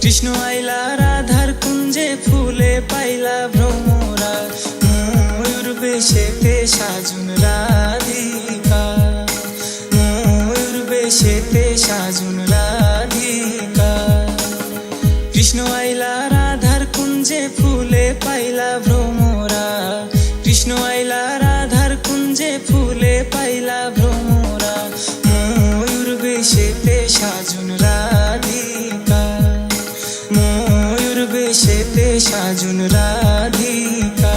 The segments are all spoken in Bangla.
কৃষ্ণ আইলা রাধার কুঞ্জে ফুলে পাইলা ভ্রমরা, ময়ূর বেশেতে সাজুন রাধিকা, ময়ূর বেশেতে সাজুন রাধিকা। কৃষ্ণ আইলা রাধার কুঞ্জে ফুলে পাইলা ভ্রমরা, কৃষ্ণ আইলা রাধার কুঞ্জে ফুলে পাইলা ভ্রমরা, ময়ূর বেশেতে সাজুন রাধিকা, ময়ূর বেশেতে সাজুন রাধিকা।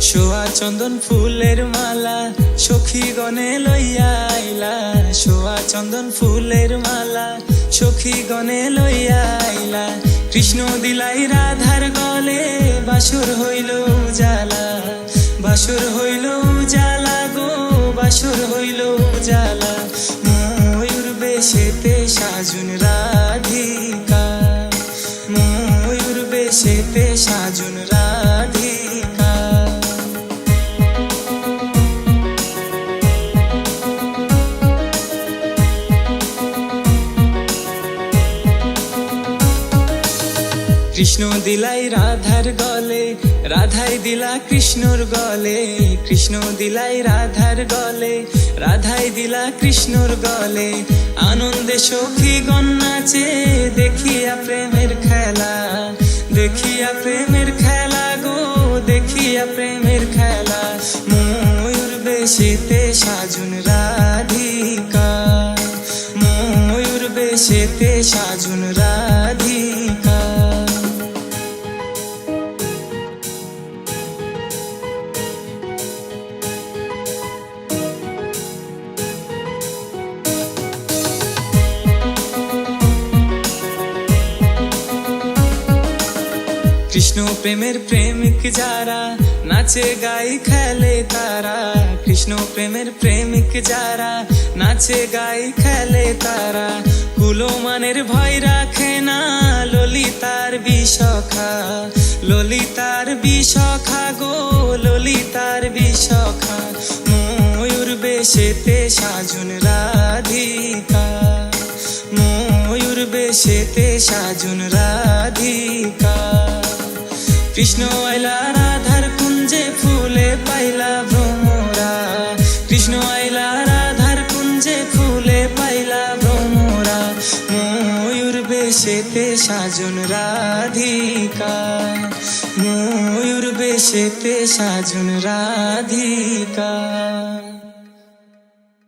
সোয়া চন্দন ফুলের মালা সখী গণে লইয়া আইলা, সোয়া চন্দন ফুলের মালা সখী গণে লইয়া আইলা। কৃষ্ণ দিলাই রাধার গলে বাসর হইল উজালা, বাসর হইল উজালা গো, বাসর হইল উজালা। ময়ূর বেশেতে সাজুন রাধিকা, ময়ূর বেশেতে সাজুন রাধিকা। কৃষ্ণ দিলাই রাধার গলে, রাধাই দিলা কৃষ্ণর গলে, কৃষ্ণ দিলাই রাধার গলে, রাধাই দিলা কৃষ্ণর গলে। আনন্দে সখী গণ নাচে দেখিয়া প্রেমের খেলা, দেখিয়া প্রেমের খেলা গো, দেখিয়া প্রেমের খেলা। ময়ূর বেশেতে সাজুন রাধিকা, ময়ূর বেশেতে সাজুন রাধিকা। কৃষ্ণ প্রেমের প্রেমিক যারা নাচে গাই খেলে তারা, কৃষ্ণ প্রেমের প্রেমিক যারা নাচে গাই খেলে তারা। কুলমানের ভয় রাখে না ললিতার বিশখা, ললিতার বিশখা গো, ললিতার বিশখা। ময়ূর বেশেতে সাজুন রাধিকা, ময়ূর বেশেতে সাজুন রাধিকা। কৃষ্ণ আইলা রাধার কুঞ্জে ফুলে পাইলা ভ্রমরা, কৃষ্ণ আইলা রাধার কুঞ্জে ফুলে পাইলা ভ্রমরা, ময়ূর বেশেতে সাজুন রাধিকা, ময়ূর বেশেতে সাজুন রাধিকা।